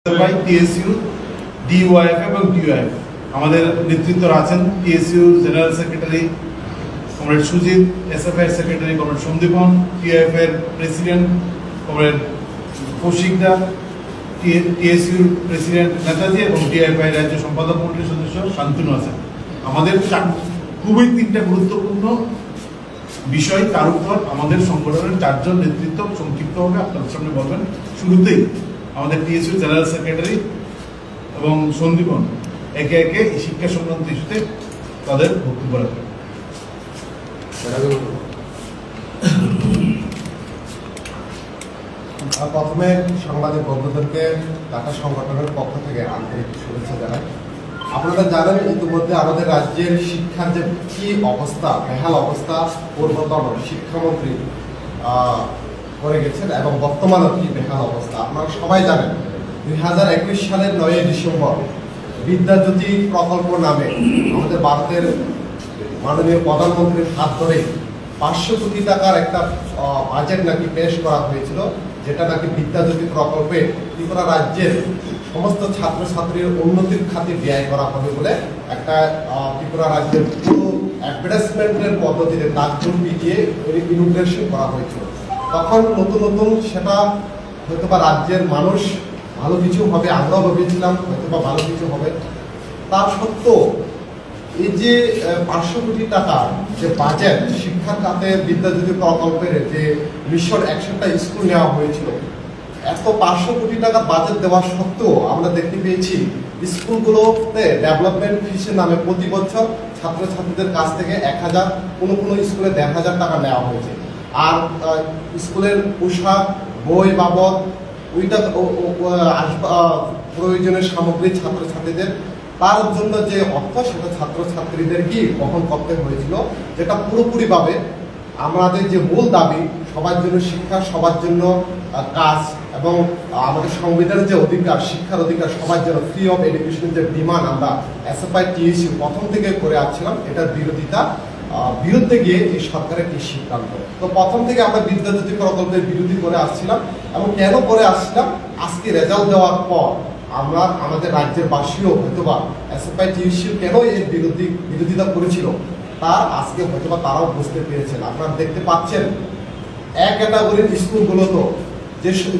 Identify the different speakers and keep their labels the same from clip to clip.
Speaker 1: TSU, DYF এবং ডিওআইএফ আমাদের নেতৃত্ব আছেন। TSU general secretary comrade Sujit, SFI secretary comrade Sandipan, TIF এর প্রেসিডেন্ট কমরেড কৌশিকদা, টিএসইউ প্রেসিডেন্ট নেতাজি এবং ডিআইএফআই রাজ্য সম্পাদক মন্ডলীর সদস্য শান্তনু আছেন। আমাদের খুবই তিনটা গুরুত্বপূর্ণ বিষয়, তার উপর আমাদের সংগঠনের চারজন নেতৃত্ব সংক্ষিপ্তভাবে আপনাদের সামনে বলবেন। শুরুতেই আমাদের টিএসইউ জেনারেল সেক্রেটারি এবং সন্দীপন একে একে এই শিক্ষা সংক্রান্ত ইস্যুতে তাদের বক্তব্য রাখবেন।
Speaker 2: প্রথমে সাংবাদিক বন্ধুদেরকে টাটা সংগঠনের পক্ষ থেকে আন্তরিক শুভেচ্ছা জানাই। আপনারা জানেন ইতিমধ্যে আমাদের রাজ্যের শিক্ষার যে কি অবস্থা, বেহাল অবস্থা পূর্বতন শিক্ষামন্ত্রী করে গেছেন এবং বর্তমানে কি বেহাল অবস্থা আপনারা সবাই জানেন। 2021 সালের 9 ডিসেম্বর বিদ্যাজ্যোতি প্রকল্প নামে আমাদের ভারতের মাননীয় প্রধানমন্ত্রীর হাত ধরে 500 কোটি টাকার একটা বাজেট নাকি পেশ করা হয়েছিল, যেটা নাকি বিদ্যাজ্যোতি প্রকল্পে ত্রিপুরা রাজ্যের সমস্ত ছাত্রছাত্রীর উন্নতির খাতির ব্যয় করা হবে বলে একটা ত্রিপুরা রাজ্যের পুরো অ্যাডভার্টাইজমেন্টের পদ্ধতিতে দাগজোর পিটিয়ে ইনোগ্রেশন করা হয়েছিল। তখন নতুন নতুন সেটা হয়তোবা রাজ্যের মানুষ ভালো কিছু হবে, আমরাও ভেবেছিলাম হয়তোবা ভালো কিছু হবে। তার সত্ত্বেও এই যে 500 কোটি টাকা যে বাজেট শিক্ষার খাতে বিদ্যাজ্যোতি প্রকল্পের যে মিশন 100টা স্কুল নেওয়া হয়েছিল, এত 500 কোটি টাকা বাজেট দেওয়া সত্ত্বেও আমরা দেখতে পেয়েছি স্কুলগুলোতে ডেভেলপমেন্ট ফিসের নামে প্রতি বছর ছাত্রছাত্রীদের কাছ থেকে 1000, কোনো স্কুলে 1500 টাকা নেওয়া হয়েছে। আর স্কুলের পোশাক, বই বাবদ ওইটা প্রয়োজনীয় সামগ্রী ছাত্রছাত্রীদের তার জন্য যে অর্থ সেটা ছাত্রছাত্রীদের কি বহন করতে হয়েছিল, যেটা পুরোপুরিভাবে আমাদের যে মূল দাবি সবার জন্য শিক্ষা, সবার জন্য কাজ এবং আমাদের সংবিধানের যে অধিকার, শিক্ষার অধিকার সবার জন্য ফ্রি অফ এডুকেশন যে ডিমান্ড আমরা এসএফআই টিএসইউ প্রথম থেকে করে আসছিলাম, এটার বিরুদ্ধে গিয়ে এই সরকারের কি সিদ্ধান্ত। তো প্রথম থেকে আমরা বিদ্যাজ্যোতি প্রকল্পের বিরোধী করে আসছিলাম এবং কেন করে আসছিলাম, আজকে রেজাল্ট দেওয়ার পর আমরা আমাদের রাজ্যের বাসীও হয়তোবা এসএফআই টিএসইউ কেন এর বিরোধিতা করেছিল তার আজকে হয়তোবা তারাও বুঝতে পেরেছেন। আপনারা দেখতে পাচ্ছেন এক ক্যাটাগরির স্কুলগুলো তো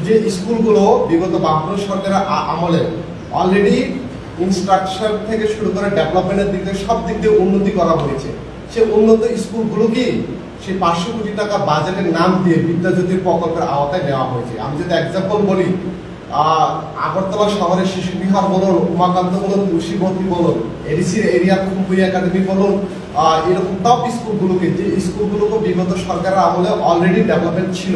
Speaker 2: যে স্কুলগুলো বিগত বামফ্রন্ট সরকারের আমলে অলরেডি ইনস্ট্রাকচার থেকে শুরু করে ডেভেলপমেন্টের দিক থেকে সব দিক দিয়ে উন্নতি করা হয়েছে, সে উন্নত স্কুলগুলোকে সেই 500 কোটি টাকা বাজেটের নাম দিয়ে বিদ্যাজ্যোতি প্রকল্পের আওতায় নেওয়া হয়েছে। আমি যদি এক্সাম্পল বলি, আগরতলা শহরের শিশু বিহার বলুন, উমাকান্ত বলুন, তুলসীবতী বলুন, এডিসির এরিয়া খুম্বুই একাডেমি বলুন, এরকম টপ স্কুলগুলোকে, যে স্কুলগুলোকে বিগত সরকারের আমলে অলরেডি ডেভেলপমেন্ট ছিল,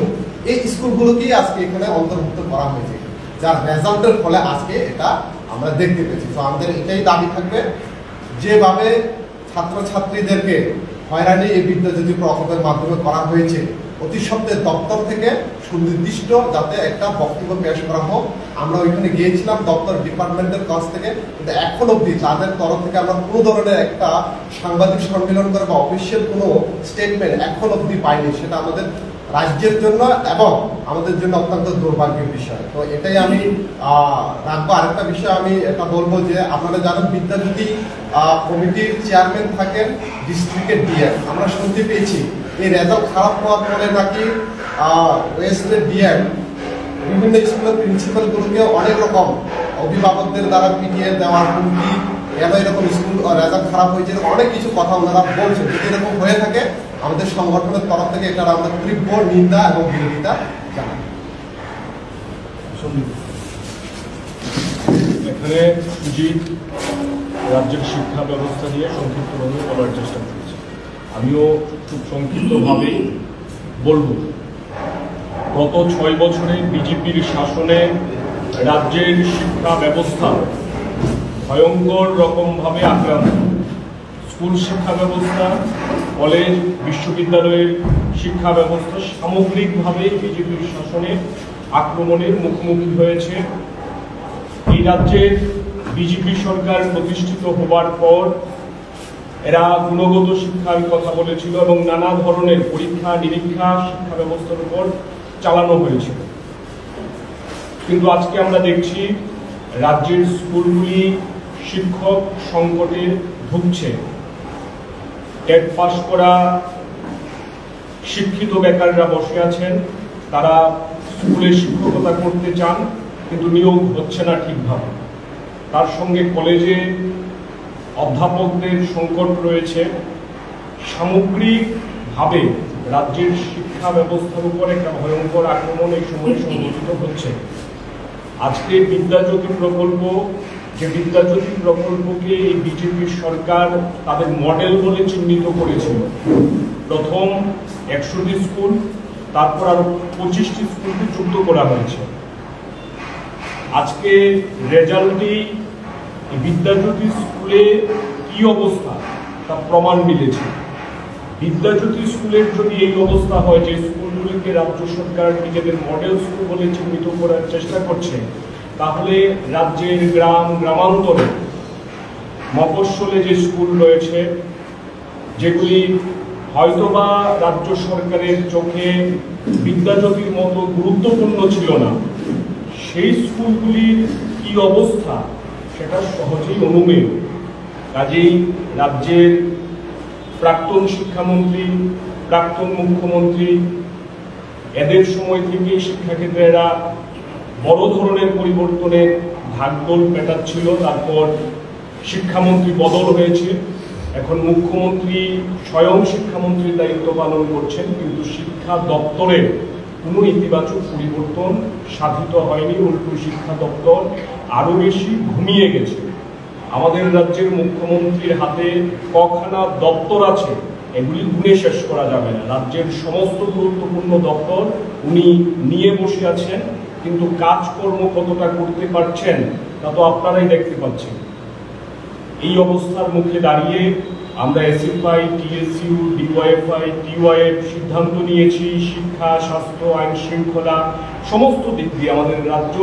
Speaker 2: এই স্কুলগুলোকেই আজকে এখানে অন্তর্ভুক্ত করা হয়েছে, যার রেজাল্টের ফলে আজকে এটা আমরা দেখতে পেয়েছি। তো আমাদের এটাই দাবি থাকবে, যেভাবে ছাত্রছাত্রীদেরকে হয়রানি এই বিদ্যাজ্যোতি প্রকল্পের মাধ্যমে করা হয়েছে, অতি সত্ত্বের দপ্তর থেকে সুনির্দিষ্ট যাতে একটা বক্তব্য পেশ করা হোক। আমরা ওইখানে গিয়েছিলাম দপ্তর ডিপার্টমেন্টের কাছ থেকে, কিন্তু এখন অবধি তাদের তরফ থেকে আমরা কোনো ধরনের একটা সাংবাদিক সম্মেলন করে বা অফিসিয়াল কোনো স্টেটমেন্ট এখন অবধি পাইনি। সেটা আমাদের রাজ্যের জন্য এবং আমাদের জন্য অত্যন্ত দুর্ভাগ্যের বিষয়। তো এটাই আমি রাখবো। আরেকটা বিষয় আমি এটা বলবো যে আপনারা জানেন বিদ্যাজ্যোতি কমিটির চেয়ারম্যান থাকেন ডিস্ট্রিক্টের ডিএম। আমরা শুনতে পেয়েছি এই রেজাল্ট খারাপ হওয়ার পরে নাকি ওয়েস্টের ডিএম বিভিন্ন স্কুলের প্রিন্সিপালগুলোকে অনেক রকম অভিভাবকদের দ্বারা পিটিয়ে দেওয়ার হুমকি, কেন এরকম স্কুল রেজাল্ট খারাপ হয়েছে, অনেক কিছু কথা ওনারা বলছেন। যদি এরকম হয়ে থাকে আমাদের সংগঠনের তরফ থেকে এটার আমরা তীব্র নিন্দা এবং বিরোধিতা জানাই।
Speaker 3: এখানে সুজিত রাজ্যের শিক্ষা ব্যবস্থা নিয়ে সংক্ষিপ্তভাবে বলার চেষ্টা করেছি। আমিও খুব সংক্ষিপ্তভাবেই বলবো, গত 6 বছরে বিজেপির শাসনে রাজ্যের শিক্ষা ব্যবস্থা ভয়ঙ্কর রকমভাবে আক্রান্ত। স্কুল শিক্ষা ব্যবস্থা, কলেজ, বিশ্ববিদ্যালয়ের শিক্ষা ব্যবস্থা সামগ্রিকভাবে বিজেপির শাসনে আক্রমণের মুখোমুখি হয়েছে। এই রাজ্যের বিজেপি সরকার প্রতিষ্ঠিত হবার পর এরা গুণগত শিক্ষার কথা বলেছিল এবং নানা ধরনের পরীক্ষা নিরীক্ষা শিক্ষা ব্যবস্থার উপর চালানো হয়েছিল। কিন্তু আজকে আমরা দেখছি রাজ্যের স্কুলগুলি শিক্ষক সংকটে ভুগছে। টেট পাস করা শিক্ষিত বেকাররা বসে আছেন, তারা স্কুলে শিক্ষকতা করতে চান কিন্তু নিয়োগ হচ্ছে না ঠিকভাবে। তার সঙ্গে কলেজে অধ্যাপকদের সংকট রয়েছে। সামগ্রিকভাবে রাজ্যের শিক্ষা ব্যবস্থার উপর একটা ভয়ঙ্কর আক্রমণ এই সময়ে সংঘটিত হচ্ছে। আজকে বিদ্যাজ্যোতি প্রকল্প, যে বিদ্যাজ্যোতি প্রকল্পকে এই বিজেপি সরকার তাদের মডেল বলে চিহ্নিত করেছিল। প্রথম 100টি স্কুল, তারপর আরো 25টি স্কুলকে যুক্ত করা হয়েছে। আজকে রেজাল্টেই বিদ্যাজ্যোতি স্কুলে কি অবস্থা তা প্রমাণ মিলেছে। বিদ্যাজ্যোতি স্কুলের যদি এই অবস্থা হয়, যে স্কুলগুলিকে রাজ্য সরকার নিজেদের মডেল স্কুল বলে চিহ্নিত করার চেষ্টা করছে, তাহলে রাজ্যের গ্রামান্তরে মফস্বলে যে স্কুল রয়েছে, যেগুলি হয়তোবা রাজ্য সরকারের চোখে বিদ্যাজ্যোতির মতো গুরুত্বপূর্ণ ছিল না, সেই স্কুলগুলির কি অবস্থা সেটা সহজেই অনুমেয়। কাজেই রাজ্যের প্রাক্তন শিক্ষামন্ত্রী, প্রাক্তন মুখ্যমন্ত্রী, এদের সময় থেকে শিক্ষাক্ষেত্রেরা বড় ধরনের পরিবর্তনের ঢাকঢোল পেটাচ্ছিল। তারপর শিক্ষামন্ত্রী বদল হয়েছে, এখন মুখ্যমন্ত্রী স্বয়ং শিক্ষামন্ত্রীর দায়িত্ব পালন করছেন, কিন্তু শিক্ষা দপ্তরের কোনো ইতিবাচক পরিবর্তন সাধিত হয়নি। উল্টো শিক্ষা দপ্তর আরো বেশি ঘুমিয়ে গেছে। আমাদের রাজ্যের মুখ্যমন্ত্রীর হাতে কখানা দপ্তর আছে, এগুলি গুণে শেষ করা যাবে না। রাজ্যের সমস্ত গুরুত্বপূর্ণ দপ্তর উনি নিয়ে বসে আছেন, কিন্তু কাজকর্ম কতটা করতে পারছেন তা তো আপনারাই দেখতে পাচ্ছেন। এই অবস্থার মুখে দাঁড়িয়ে আমরা এসএফআই, টিএসইউ, ডিওয়াইএফআই, টিওয়াইএফ সিদ্ধান্ত নিয়েছি শিক্ষা, স্বাস্থ্য, আইন শৃঙ্খলা সমস্ত দিক দিয়ে আমাদের রাজ্য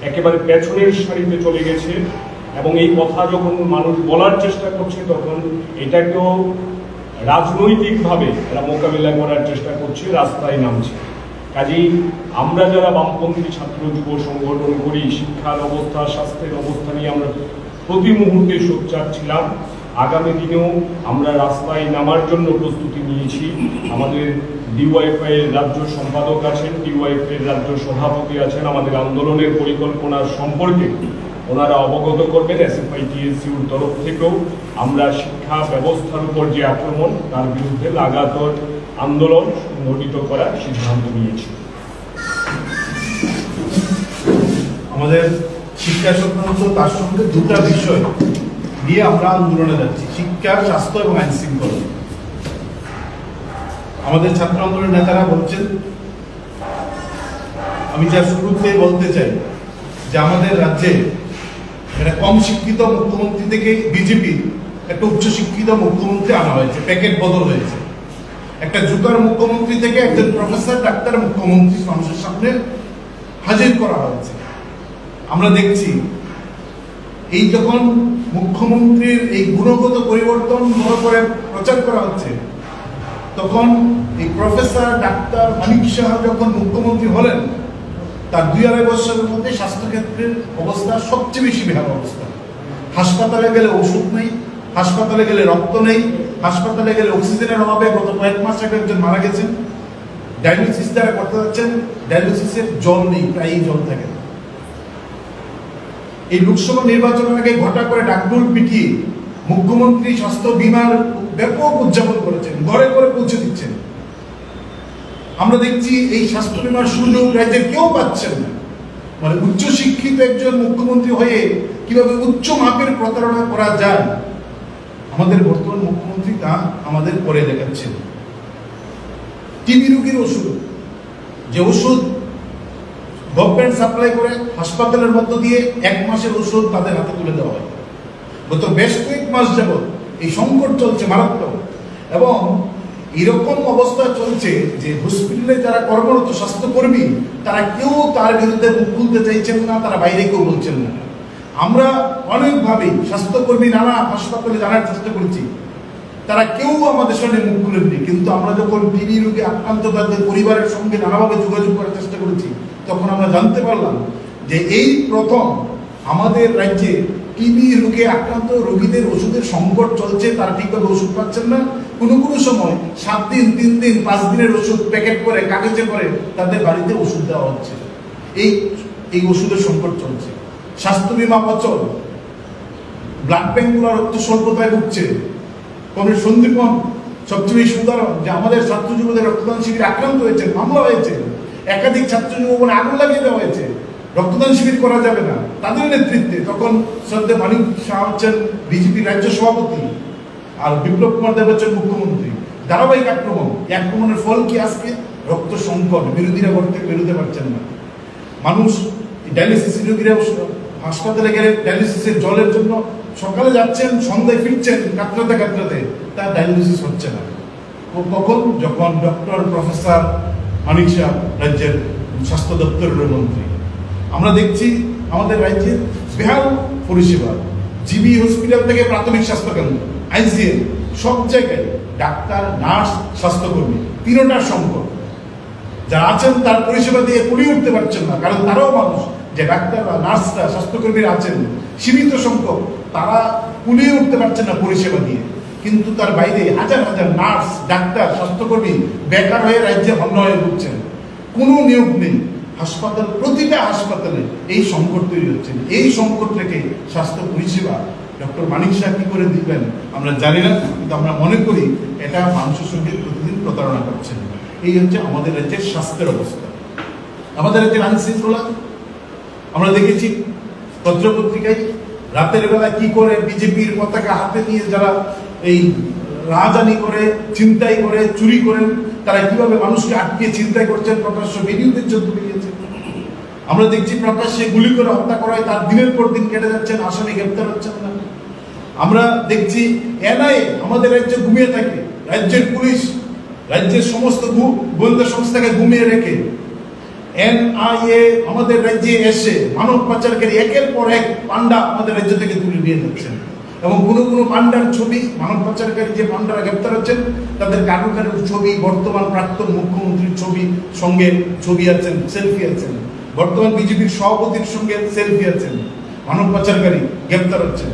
Speaker 3: একেবারে পেছনের সারিতে চলে গেছে। এবং এই কথা যখন মানুষ বলার চেষ্টা করছে, তখন এটাকেও রাজনৈতিকভাবে এরা মোকাবিলা করার চেষ্টা করছে, রাস্তায় নামছে। কাজেই আমরা যারা বামপন্থী ছাত্র যুব সংগঠন করি, শিক্ষার অবস্থা, স্বাস্থ্যের অবস্থা নিয়ে আমরা প্রতি মুহূর্তে সোচ্চার ছিলাম। আগামী দিনেও আমরা রাস্তায় নামার জন্য প্রস্তুতি নিয়েছি। আমাদের ডিওয়াইএফআই এর রাজ্য সম্পাদক আছেন, ডিওয়াইএফআই এর রাজ্য সভাপতি আছেন, আমাদের আন্দোলনের পরিকল্পনার সম্পর্কে ওনারা অবগত করবেন। এসএফআই, টিএসইউর তরফ থেকেও আমরা শিক্ষা ব্যবস্থার উপর যে আক্রমণ, তার বিরুদ্ধে লাগাতার আন্দোলন সংগঠিত করার সিদ্ধান্ত নিয়েছি।
Speaker 1: আমাদের শিক্ষা সংক্রান্ত তার সঙ্গে দুটা বিষয় নিয়ে আমরা আন্দোলনে যাচ্ছি, শিক্ষা, স্বাস্থ্য এবং আইন শৃঙ্খলা। আমাদের ছাত্র আন্দোলনের নেতারা বলছেন, আমি যা শুরুতে বলতে চাই যে আমাদের রাজ্যে একটা কম শিক্ষিত মুখ্যমন্ত্রী থেকে বিজেপি একটা উচ্চ শিক্ষিত মুখ্যমন্ত্রী আনা হয়েছে, প্যাকেট বদল হয়েছে। একটা জুকার মুখ্যমন্ত্রী থেকে একজন প্রফেসর, ডাক্তার মুখ্যমন্ত্রী মানুষের সামনে হাজির করা হয়েছে। আমরা দেখছি এই যখন মুখ্যমন্ত্রীর এই গুণগত পরিবর্তন বড় করে প্রচার করা হচ্ছে, তখন এই প্রফেসর ডাক্তার মানিক সাহা যখন মুখ্যমন্ত্রী হলেন, তার 2-2.5 বছরের মধ্যে স্বাস্থ্যক্ষেত্রের অবস্থা সবচেয়ে বেশি বেহাল অবস্থা। হাসপাতালে গেলে ওষুধ নেই, হাসপাতালে গেলে রক্ত নেই, হাসপাতালে গেলে অক্সিজেনের অভাবে গত কয়েক মাস আগে একজন মারা গেছেন। ডায়ালিসিস যারা করতে যাচ্ছেন, ডায়ালিসিসের জল নেই, প্রায়ই জল থাকে না। এই লোকসভা নির্বাচনের আগে ঘটা করে ডাকডোল পিটিয়ে মুখ্যমন্ত্রী স্বাস্থ্য বীমার ব্যাপক উদযাপন করেছেন, ঘরে ঘরে পৌঁছে দিচ্ছেন। আমরা দেখছি এই স্বাস্থ্য বীমার সুযোগ রাজ্যের কেউ পাচ্ছেন না। মানে উচ্চ শিক্ষিত একজন মুখ্যমন্ত্রী হয়ে কিভাবে উচ্চ মাপের প্রতারণা করা যায়, আমাদের বর্তমান মুখ্যমন্ত্রী তা আমাদের করে দেখাচ্ছেন। টিবি রোগীর ওষুধ, যে ওষুধ গভর্নমেন্ট সাপ্লাই করে হাসপাতালের মধ্য দিয়ে 1 মাসের ওষুধ তাদের হাতে তুলে দেওয়া হয়। গত বেশ কয়েক মাস যাবৎ এই সংকট চলছে মারাত্মক, এবং এরকম অবস্থা চলছে যে হসপিটালে যারা কর্মরত স্বাস্থ্যকর্মী তারা কেউ তার বিরুদ্ধে মুখ খুলতে চাইছেন না, তারা বাইরে কেউ বলছেন না। আমরা অনেকভাবেই স্বাস্থ্যকর্মী নানা হাসপাতালে জানার চেষ্টা করেছি, তারা কেউ আমাদের সঙ্গে মুখ খুলেননি। কিন্তু আমরা যখন টিবি রোগে আক্রান্ত তাদের পরিবারের সঙ্গে নানাভাবে যোগাযোগ করার চেষ্টা করেছি, তখন আমরা জানতে পারলাম যে এই প্রথম আমাদের রাজ্যে টিবি রোগে আক্রান্ত রোগীদের ওষুধের সংকট চলছে, তারা ঠিকভাবে ওষুধ পাচ্ছেন না। কোনো কোনো সময় 7 দিন, 3 দিন, 5 দিনের ওষুধ প্যাকেট করে কাগজে করে তাদের বাড়িতে ওষুধ দেওয়া হচ্ছে। এই ওষুধের সংকট চলছে। স্বাস্থ্য বীমা অচল, ব্লাড ব্যাঙ্কগুলো রক্ত স্বল্পতায় ভুগছে। কমরেড সন্দীপন সবচেয়ে বেশি উদাহরণ যে আমাদের ছাত্র যুবদের রক্তদান শিবির আক্রান্ত হয়েছে, মামলা হয়েছে, একাধিক ছাত্র যুবক আগুন লাগিয়ে দেওয়া হয়েছে, রক্তদান শিবির করা যাবে না। তাদের নেতৃত্বে তখন শ্রদ্ধা মানিক শাহ হচ্ছেন বিজেপি রাজ্য সভাপতি, আর বিপ্লব কুমার দেব হচ্ছেন মুখ্যমন্ত্রী। ধারাবাহিক আক্রমণ, এই আক্রমণের ফল কি? আজকে রক্ত সংকট, বিরোধীরা ঘর থেকে বেরোতে পারছেন না। মানুষ ডায়ালিসিস রোগীরা হাসপাতালে গেলে ডায়ালিসিসের জলের জন্য সকালে যাচ্ছেন, সন্ধ্যায় ফিরছেন কাতরাতে কাতরাতে, তার ডায়ালিসিস হচ্ছে না। কখন? যখন ডক্টর প্রফেসর মানিক শাহ রাজ্যের স্বাস্থ্য দপ্তরের মন্ত্রী। আমরা দেখছি আমাদের রাজ্যের বেহাল পরিষেবা, জিবি হসপিটাল থেকে প্রাথমিক স্বাস্থ্যকেন্দ্র, আইসিএম, সব জায়গায় ডাক্তার, নার্স, স্বাস্থ্যকর্মী তিনটার সংকট। যারা আছেন তার পরিষেবা দিয়ে কুলিয়ে উঠতে পারছেন না, কারণ তারাও মানুষ। যে ডাক্তাররা, নার্সরা, স্বাস্থ্যকর্মীরা আছেন সীমিত সংখ্যক, তারা কুলিয়ে উঠতে পারছেন না পরিষেবা দিয়ে। কিন্তু তার বাইরে হাজার হাজার নার্স, ডাক্তার, স্বাস্থ্যকর্মী বেকার হয়ে রাজ্যে হন্য হয়ে ঘুরছেন, কোনো নিয়োগ নেই। হাসপাতাল, প্রতিটা হাসপাতালে এই সংকট তৈরি হচ্ছে। এই সংকট থেকে স্বাস্থ্য পরিষেবা ডক্টর মানিক শাহ কি করে দিবেন আমরা জানি না, কিন্তু আমরা মনে করি এটা মানুষের সঙ্গে প্রতিদিন প্রতারণা করছেন। এই হচ্ছে আমাদের রাজ্যের স্বাস্থ্যের অবস্থা। আমাদের রাজ্যের আইন শৃঙ্খলা আমরা দেখেছি পত্রপত্রিকায় রাতের বেলা কি করে বিজেপির পতাকা হাতে নিয়ে যারা এই রাজধানী করে, চিন্তাই করে, চুরি করেন, তারা কিভাবে মানুষকে আটকে চিন্তাই করছেন, প্রকাশ্য ভিডিও পর্যন্ত বেরিয়েছে। আমরা দেখছি প্রকাশ্যে গুলি করে হত্যা করা হয়, তার দিনের পর দিন কেটে যাচ্ছেন, আসামি গ্রেপ্তার হচ্ছেন না। আমরা দেখছি এনআইএ আমাদের রাজ্যে ঘুমিয়ে থাকে, রাজ্যের পুলিশ রাজ্যের সমস্ত গোয়েন্দা সংস্থাকে ঘুমিয়ে রেখে এনআইএ আমাদের রাজ্যে এসে মানব পাচারকারী একের পর এক পান্ডা আমাদের রাজ্য থেকে তুলে নিয়ে যাচ্ছেন। এবং কোনো কোনো পান্ডার ছবি, মানব পাচারকারী যে পান্ডারা গ্রেপ্তার হচ্ছেন তাদের কারো কারোর ছবি, বর্তমান প্রাক্তন মুখ্যমন্ত্রীর ছবি সঙ্গে ছবি আছেন, সেলফি আছেন, বর্তমান বিজেপির সভাপতির সঙ্গে সেলফি আছেন। মানব পাচারকারী গ্রেপ্তার হচ্ছেন।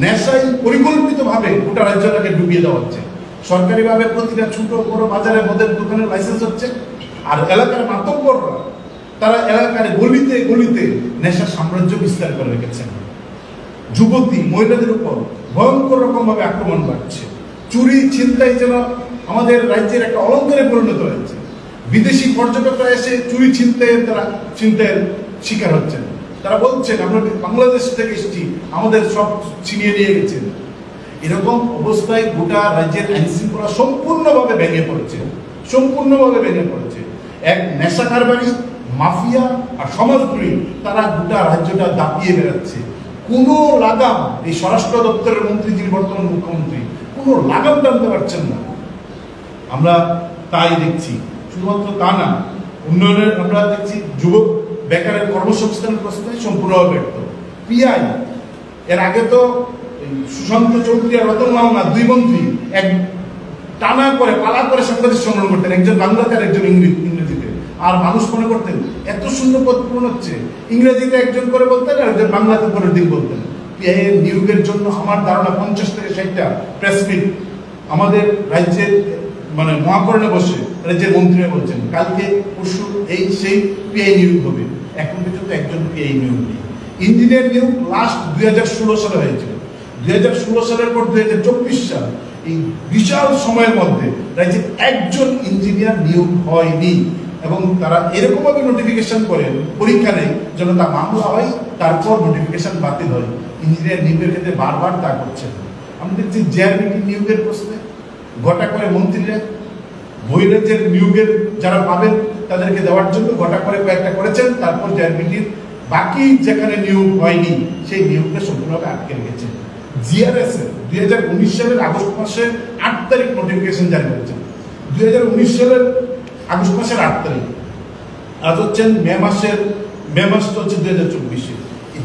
Speaker 1: নেশায় পরিকল্পিতভাবে গোটা রাজ্যটাকে ডুবিয়ে দেওয়া হচ্ছে। সরকারিভাবে প্রতিটা ছোট বড় বাজারে মদের দোকানের লাইসেন্স হচ্ছে, আর এলাকার মাতব্বররা তারা এলাকার গলিতে গলিতে নেশা সাম্রাজ্য বিস্তার করে রেখেছেন। যুবতী মহিলাদের উপর ভয়ঙ্কর রকম ভাবে আক্রমণ বাড়ছে। চুরি ছিনতাই যেন আমাদের রাজ্যের একটা অলঙ্কারে পরিণত হয়েছে। বিদেশি পর্যটকরা এসে চুরি ছিনতাইয়ের শিকার হচ্ছেন। তারা বলছেন আমরা বাংলাদেশ থেকে এসেছি, আমাদের সব ছিনিয়ে নিয়ে গেছেন। এরকম অবস্থায় গোটা রাজ্যের আইন শৃঙ্খলা সম্পূর্ণভাবে ভেঙে পড়েছে, সম্পূর্ণভাবে ভেঙে পড়েছে। এক নেশা কারবারি, মাফিয়া আর সমাজদ্রোহী তারা গোটা রাজ্যটা দাপিয়ে বেড়াচ্ছে। কোনো লাগাম এই স্বরাষ্ট্র দপ্তরের মন্ত্রী, যিনি বর্তমান মুখ্যমন্ত্রী, কোনো লাগাম টানতে পারছেন না। আমরা তাই দেখছি। শুধুমাত্র তা না, উন্নয়নের আমরা দেখছি যুবক বেকারের কর্মসংস্থানের প্রশ্নে সম্পূর্ণভাবে ব্যর্থ। পিআই এর আগে তো সুশান্ত চৌধুরী আর রতনলাল নাথ দুই মন্ত্রী এক টানা করে পালা করে সাংবাদিক সম্মেলন করতেন, একজন বাংলাতে আর একজন ইংরেজিতে। আর মানুষ মনে করতেন এত সুন্দর পদ পূরণ হচ্ছে, ইংরেজিতে একজন করে বলতেন আর একজন বাংলাতে পরের দিন বলতেন। পিআই এর নিয়োগের জন্য আমার ধারণা 50 থেকে 60টা প্রেস মিট আমাদের রাজ্যের মানে মহাকরণে বসে রাজ্যের মন্ত্রীরা বলছেন কালকে পরশু এই সেই পিআই নিয়োগ হবে। এখন পর্যন্ত একজন পিআই নিয়োগ নেই। ইঞ্জিনিয়ার নিয়োগ লাস্ট 2016 সালে হয়েছিল। 2016 সালের পর 2024 সাল, এই বিশাল সময়ের মধ্যে রাজ্যে একজন ইঞ্জিনিয়ার নিয়োগ হয়নি। এবং তারা এরকমভাবে নোটিফিকেশন করেন, পরীক্ষা নেই যেন তা মামলা হয়, তারপর নোটিফিকেশন বাতিল হয়। ইঞ্জিনিয়ার নিয়োগের ক্ষেত্রে বারবার তা করছেন। আমি দেখছি জেআরবিটি নিয়োগের প্রশ্নে গোটা করে মন্ত্রীরা বহিরাজ্যের নিয়োগের যারা পাবেন তাদেরকে দেওয়ার জন্য গোটা করে কয়েকটা করেছেন, তারপর জেআরবিটির বাকি যেখানে নিয়োগ হয়নি সেই নিয়োগটা সম্পূর্ণভাবে আটকে রেখেছেন। জিআরএস 2019 সালের আগস্ট মাসের 8 তারিখ নোটিফিকেশন জারি করেছেন। 2019 সালের আগস্ট মাসের 8 তারিখ, আজ হচ্ছেন মে মাস চলছে 2024।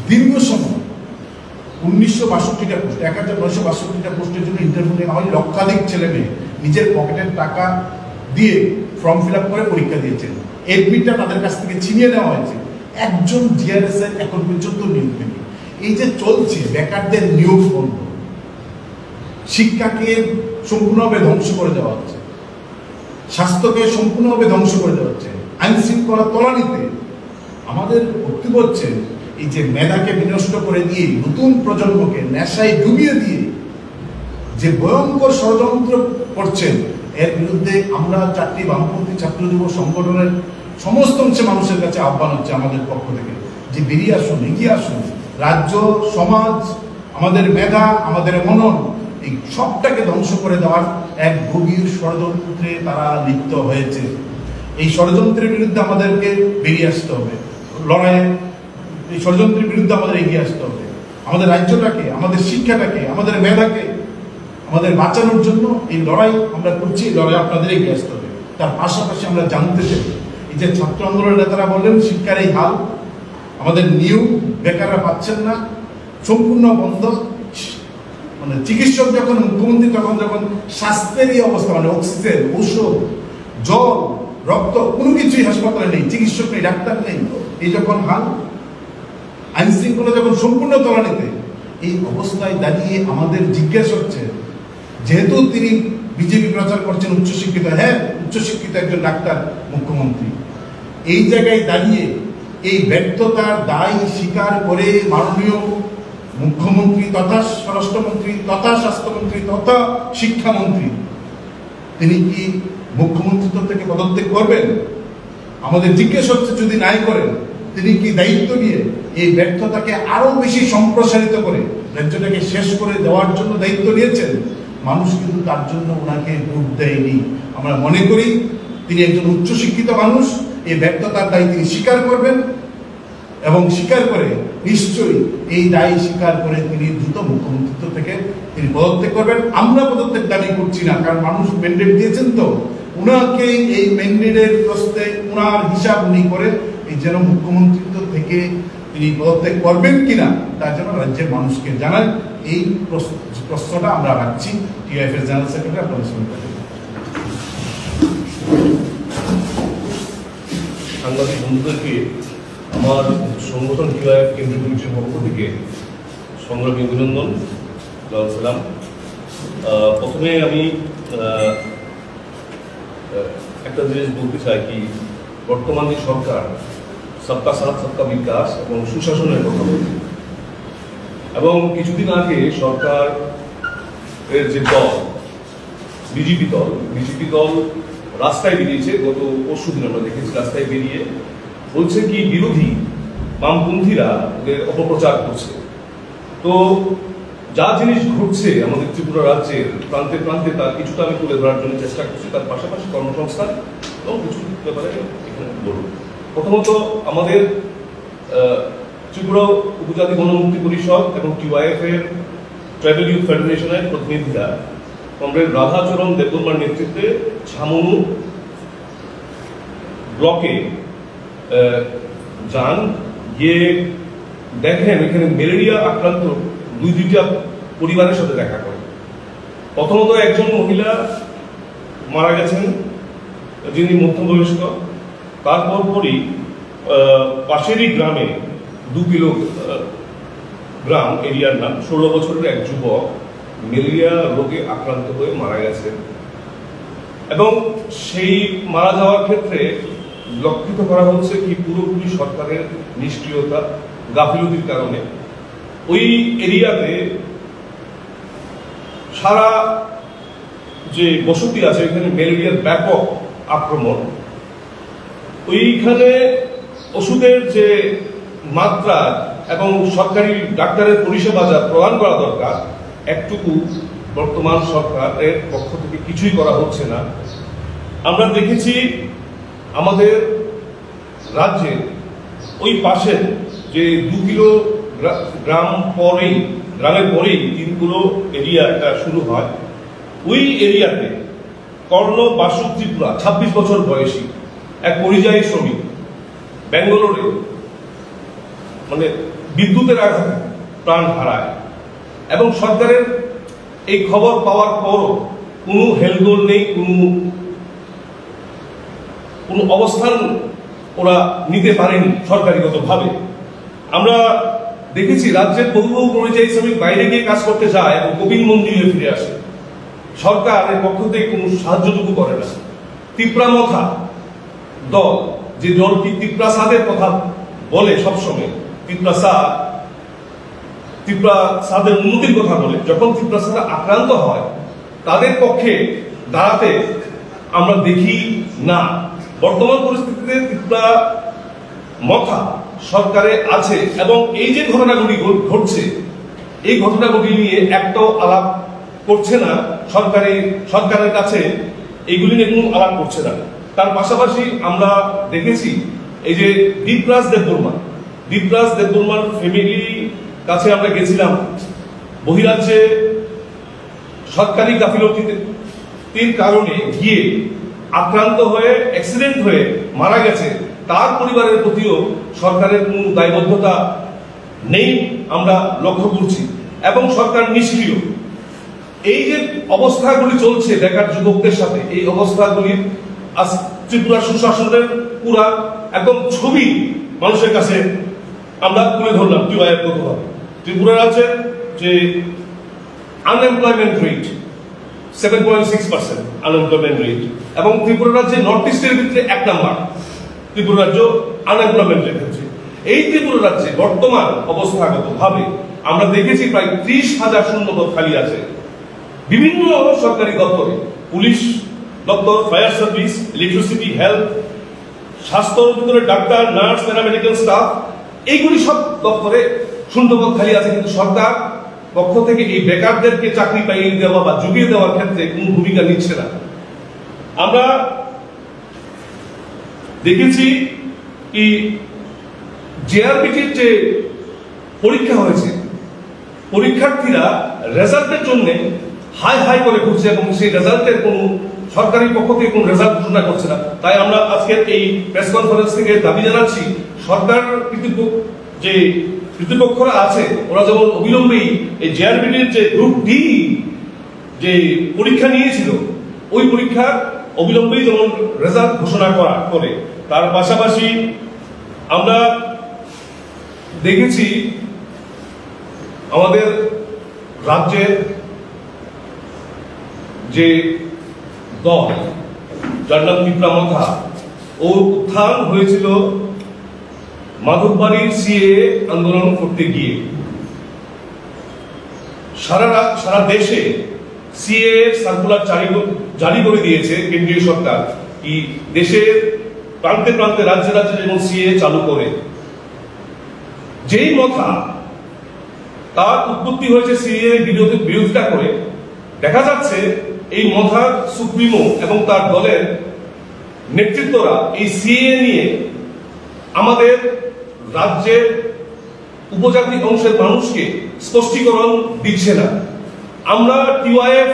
Speaker 1: দীর্ঘ সময় 1962টা পোস্ট, 1962টা পোস্টের জন্য ইন্টারভিউ নেওয়া হয়। লক্ষাধিক ছেলে মেয়ে নিজের পকেটের টাকা দিয়ে ফর্ম ফিল আপ করে পরীক্ষা দিয়েছেন। এডমিটটা তাদের কাছ থেকে ছিনিয়ে নেওয়া হয়েছে। একজন জিআরএস এখন পর্যন্ত নিয়োগ নেই। এই যে চলছে বেকারদের নিয়োগ বন্ধ, শিক্ষাকে সম্পূর্ণভাবে ধ্বংস করে দেওয়া হচ্ছে, স্বাস্থ্যকে সম্পূর্ণভাবে ধ্বংস করে দেওয়া হচ্ছে, আইন শৃঙ্খলা তলানিতে আমাদের বক্তব্য হচ্ছে এই যে মেধাকে বিনষ্ট করে দিয়ে নতুন প্রজন্মকে নেশায় ডুবিয়ে দিয়ে যে ভয়ঙ্কর ষড়যন্ত্র করছেন, এর বিরুদ্ধে আমরা 4টি বামপন্থী ছাত্র যুব সংগঠনের সমস্ত অংশে মানুষের কাছে আহ্বান হচ্ছে আমাদের পক্ষ থেকে যে বেরিয়ে আসুন, এগিয়ে আসুন। রাজ্য, সমাজ, আমাদের মেধা, আমাদের মনন, এই সবটাকে ধ্বংস করে দেওয়ার এক গভীর ষড়যন্ত্রে তারা লিপ্ত হয়েছে। এই ষড়যন্ত্রের বিরুদ্ধে আমাদেরকে বেরিয়ে আসতে হবে, লড়াইয়ে এই ষড়যন্ত্রের বিরুদ্ধে আমাদের এগিয়ে আসতে হবে। আমাদের রাজ্যটাকে, আমাদের শিক্ষাটাকে, আমাদের মেধাকে আমাদের বাঁচানোর জন্য এই লড়াই আমরা করছি, এই লড়াই আপনাদের এগিয়ে আসতে হবে। তার পাশাপাশি আমরা জানতে চাই এই যে ছাত্র আন্দোলনের নেতারা বললেন শিক্ষার এই হাল, আমাদের নিয়োগ বেকাররা পাচ্ছেন না, সম্পূর্ণ বন্ধ। মানে চিকিৎসক যখন মুখ্যমন্ত্রী যখন স্বাস্থ্যের এই অবস্থা, মানে অক্সিজেন, ঔষধ, জল, রক্ত কোনো কিছুই হাসপাতালে নেই, চিকিৎসক নেই, ডাক্তার নেই, এই যখন হাল, আইন শৃঙ্খলা যখন সম্পূর্ণ তলানিতে, এই অবস্থায় দাঁড়িয়ে আমাদের জিজ্ঞাসা হচ্ছে, যেহেতু তিনি বিজেপি প্রচার করছেন উচ্চশিক্ষিত, হ্যাঁ উচ্চশিক্ষিত একজন ডাক্তার মুখ্যমন্ত্রী, এই জায়গায় দাঁড়িয়ে এই ব্যর্থতার দায় স্বীকার করে মাননীয় মুখ্যমন্ত্রী তথা স্বরাষ্ট্রমন্ত্রী তথা স্বাস্থ্যমন্ত্রী তথা শিক্ষামন্ত্রী তিনি কি মুখ্যমন্ত্রিত্ব থেকে পদত্যাগ করবেন? আমাদের জিজ্ঞেস হচ্ছে, যদি নাই করেন তিনি কি দায়িত্ব নিয়ে এই ব্যর্থতাকে আরো বেশি সম্প্রসারিত করে রাজ্যটাকে শেষ করে দেওয়ার জন্য দায়িত্ব নিয়েছেন? মানুষ কিন্তু তার জন্য ওনাকে ভোট দেয়নি। আমরা মনে করি তিনি একজন উচ্চশিক্ষিত মানুষ, এই ব্যর্থতার দায় তিনি স্বীকার করবেন এবং স্বীকার করে নিশ্চয়ই এই দায় স্বীকার করে তিনি দ্রুত মুখ্যমন্ত্রিত্ব থেকে তিনি পদত্যাগ করবেন। আমরা পদত্যাগ দাবি করছি না, কারণ মানুষ ম্যান্ডেট দিয়েছেন, তো উনাকে এই ম্যান্ডেটের প্রশ্নে উনার হিসাব উনি করে এই যেন মুখ্যমন্ত্রিত্ব থেকে তিনি পদত্যাগ করবেন কিনা তার জন্য রাজ্যের মানুষকে জানান। এই প্রশ্নটা আমরা রাখছি। টিআইএফ এর জেনারেল সেক্রেটারি আপনাদের শুনতে
Speaker 4: সাংবাদিক বন্ধুদেরকে আমার সংগঠন টিআইএফ কেন্দ্রীয় কমিটির পক্ষ থেকে সংগ্রামী অভিনন্দন জানাচ্ছিলাম। প্রথমে আমি একটা জিনিস বলতে চাই কি, বর্তমানে সরকার সবকা সাথ সবকা বিকাশ এবং সুশাসনের কথা বলছে, এবং কিছুদিন আগে সরকার এর যে দল বিজেপি দল রাস্তায় বেরিয়েছে। গত পরশুদিন আমরা দেখেছি রাস্তায় বেরিয়ে বলছে কি বিরোধী বামপন্থীরা ওদের অপপ্রচার করছে। তো যা জিনিস ঘটছে আমাদের ত্রিপুরা রাজ্যের প্রান্তে প্রান্তে তার কিছুটা আমি তুলে ধরার জন্য চেষ্টা করছি, তার পাশাপাশি কর্মসংস্থান এবং কিছু ব্যাপারে এখানে বলব। প্রথমত আমাদের ত্রিপুরা উপজাতি গণমুক্তি পরিষদ এবং টিওয়াইএফ এর ট্রাইবেল ইউথ ফেডারেশনের প্রতিনিধিরা কমরেড রাধাচরণ দেববর্মার নেতৃত্বে ছামনু ব্লকে যান, গিয়ে দেখেন এখানে ম্যালেরিয়া আক্রান্ত দুইটা পরিবারের সাথে দেখা করে। প্রথমত একজন মহিলা মারা গেছেন যিনি মধ্যবয়স্ক, তারপর পরই পাশেরই গ্রামে 2 কিলো গ্রাম এরিয়ার নাম 16 বছরের এক যুবক ম্যালেরিয়া রোগে আক্রান্ত হয়ে মারা গেছে। এবং সেই মারা যাওয়ার ক্ষেত্রে লক্ষিত করা হচ্ছে কি পুরোপুরি সরকারের নিষ্ক্রিয়তা, গাফিলতির কারণে ওই এরিয়াতে সারা যে বসতি আছে এখানে ম্যালেরিয়ার ব্যাপক আক্রমণ। ওইখানে ওষুধের যে মাত্রা এবং সরকারি ডাক্তারের পরিষেবা যা প্রদান করা দরকার, একটুকু বর্তমান সরকারের পক্ষ থেকে কিছুই করা হচ্ছে না। আমরা দেখেছি আমাদের রাজ্যে ওই পাশে যে 2 কিলো গ্রামের পরেই 3 কিলো এরিয়া এটা শুরু হয়। ওই এরিয়াতে কর্ণ বাসু ত্রিপুরা 26 বছর বয়সী এক পরিযায়ী শ্রমিক ব্যাঙ্গালোরে মানে বিদ্যুতের আঘাতে প্রাণ হারায়, এবং সরকারের এই খবর পাওয়ার পরও কোনো হেলদোল নেই, কোনো অবস্থান ওরা নিতে পারেনি সরকারিগতভাবে। আমরা দেখেছি রাজ্যের বহু বহু পরিযায়ী শ্রমিক বাইরে গিয়ে কাজ করতে যায় এবং কবিন মন্দির হয়ে ফিরে আসে। সরকারের পক্ষ থেকে কোনো সাহায্যটুকু করে না। তিপ্রামথা দল, যে দলটি তিপ্রাসাদের কথা বলে সবসময়, তিপ্রাসাদের উন্নতির কথা বলে, যখন তিপ্রাসাদ আক্রান্ত হয় তাদের পক্ষে দাঁড়াতে আমরা দেখি না। বর্তমান পরিস্থিতিতে তিপ্রামথা সরকারে আছে এবং এই যে ঘটনাগুলি ঘটছে, এই ঘটনাগুলি নিয়ে একটাও আলাপ করছে না সরকারের কাছে, এইগুলি নিয়ে কোনো আলাপ করছে না। তার পাশাপাশি আমরা দেখেছি এই যে দীপরাজ দেববর্মার ফ্যামিলি কাছে আমরা গেছিলাম, বহিরাজ্যে সরকারি গাফিলতির কারণে গিয়ে আক্রান্ত হয়ে অ্যাক্সিডেন্ট হয়ে মারা গেছে, তার পরিবারের প্রতিও সরকারের কোনো দায়বদ্ধতা নেই আমরা লক্ষ্য করছি এবং সরকার নিষ্ক্রিয়। এই যে অবস্থাগুলি চলছে বেকার যুবকদের সাথে, এই অবস্থাগুলির আজ ত্রিপুরা সুশাসনের পুরা একদম ছবি মানুষের কাছে আমরা তুলে ধরলাম টিওআইএফগতভাবে। ত্রিপুরা রাজ্যের যে আনএমপ্লয়মেন্ট রেট 7.6% আনএমপ্লয়মেন্ট রেট, এবং ত্রিপুরা রাজ্যে নর্থ ইস্টের ভিতরে 1 নম্বর ত্রিপুরা রাজ্য আনএমপ্লয়মেন্ট রেট হচ্ছে। এই ত্রিপুরা রাজ্যে বর্তমান অবস্থাগতভাবে আমরা দেখেছি প্রায় 30,000 শূন্যপদ খালি আছে বিভিন্ন সরকারি দপ্তরে, পুলিশ দপ্তর, ফায়ার সার্ভিস, ইলেকট্রিসিটি, হেলথ, স্বাস্থ্য দপ্তরে ডাক্তার, নার্স, প্যারামেডিক্যাল স্টাফ, এইগুলি সব দপ্তরে শূন্যপদ খালি আছে। কিন্তু সরকার পক্ষ থেকে এই বেকারদেরকে চাকরি পাইয়ে দেওয়া বা জুগিয়ে দেওয়ার ক্ষেত্রে কোন ভূমিকা নিচ্ছে না। আমরা দেখেছি কি জেআরবিটির যে পরীক্ষা হয়েছে, পরীক্ষার্থীরা রেজাল্টের জন্য হাই হাই করে ঘুরছে এবং সেই রেজাল্টের কোনো সরকারি পক্ষ থেকে কোনো রেজাল্ট ঘোষণা করছে না। তাই আমরা আজকের এই প্রেস কনফারেন্স থেকে দাবি জানাচ্ছি, সরকার যে কর্তৃপক্ষরা আছে ওরা যেমন অবিলম্বেই এই জেআরবিটির যে গ্রুপ ডি যে পরীক্ষা নিয়েছিল, ওই পরীক্ষার অবিলম্বেই যেমন রেজাল্ট ঘোষণা করে। তার পাশাপাশি আমরা দেখেছি আমাদের রাজ্যের যে দল, যার নাম তিপ্রামথা, ওর উত্থান হয়েছিল মাধববাড়ির সিএ আন্দোলন করতে গিয়ে। সারা দেশে সিএ সার্কুলার জারি করে দিয়েছে কেন্দ্রীয় সরকার, কি দেশের প্রান্তে প্রান্তে রাজ্যে রাজ্যে যেমন সিএ চালু করে। যেই মথা তার উৎপত্তি হয়েছে সিএ বিরোধিতা করে, দেখা যাচ্ছে এই মথার সুপ্রিমো এবং তার দলের নেতৃত্বরা এই সিএ নিয়ে আমাদের রাজ্যের উপজাতি অংশের মানুষকে স্পষ্টীকরণ দিচ্ছে না। আমরা টিওআইএফ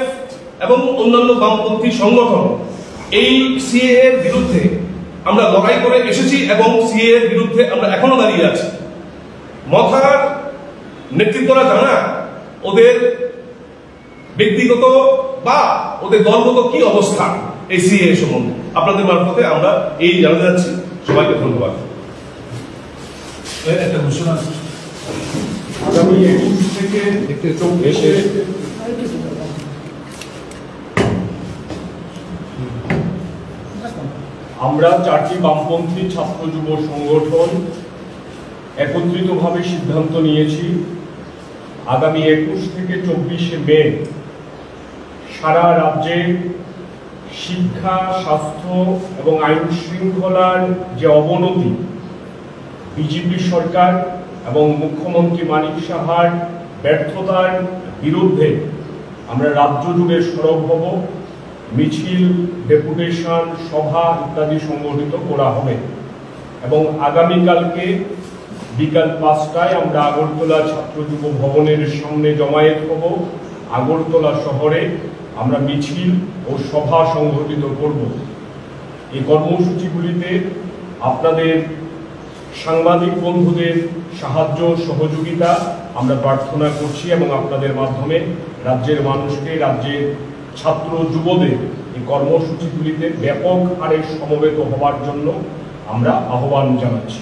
Speaker 4: এবং অন্যান্য বামপন্থী সংগঠন এই সিএ এর বিরুদ্ধে আমরা লড়াই করে এসেছি এবং সিএ এর বিরুদ্ধে আমরা এখনো দাঁড়িয়ে আছি। মথার নেতৃত্বরা জানা ওদের ব্যক্তিগত বা ওদের দলগত কি অবস্থা এই সিএ সম্বন্ধে, আপনাদের মারফতে আমরা এই জানাতে যাচ্ছি। সবাইকে ধন্যবাদ।
Speaker 1: একটা ঘোষণা,
Speaker 3: আগামী 21 থেকে 24 আমরা 4টি বামপন্থী ছাত্র যুব সংগঠন একত্রিতভাবে সিদ্ধান্ত নিয়েছি আগামী 21 থেকে 24 মে সারা রাজ্যে শিক্ষা, স্বাস্থ্য এবং আইন শৃঙ্খলার যে অবনতি, বিজেপি সরকার এবং মুখ্যমন্ত্রী মানিক সাহার ব্যর্থতার বিরুদ্ধে আমরা রাজ্য জুড়ে সরব হব। মিছিল, ডেপুটেশন, সভা ইত্যাদি সংগঠিত করা হবে এবং আগামীকালকে বিকাল 5টায় আমরা আগরতলা ছাত্র যুব ভবনের সামনে জমায়েত হব। আগরতলা শহরে আমরা মিছিল ও সভা সংগঠিত করব। এই কর্মসূচিগুলিতে আপনাদের সাংবাদিক বন্ধুদের সাহায্য সহযোগিতা আমরা প্রার্থনা করছি এবং আপনাদের মাধ্যমে রাজ্যের মানুষকে, রাজ্যের ছাত্র যুবদের এই কর্মসূচিগুলিতে ব্যাপক হারে সমবেত হওয়ার জন্য আমরা আহ্বান জানাচ্ছি।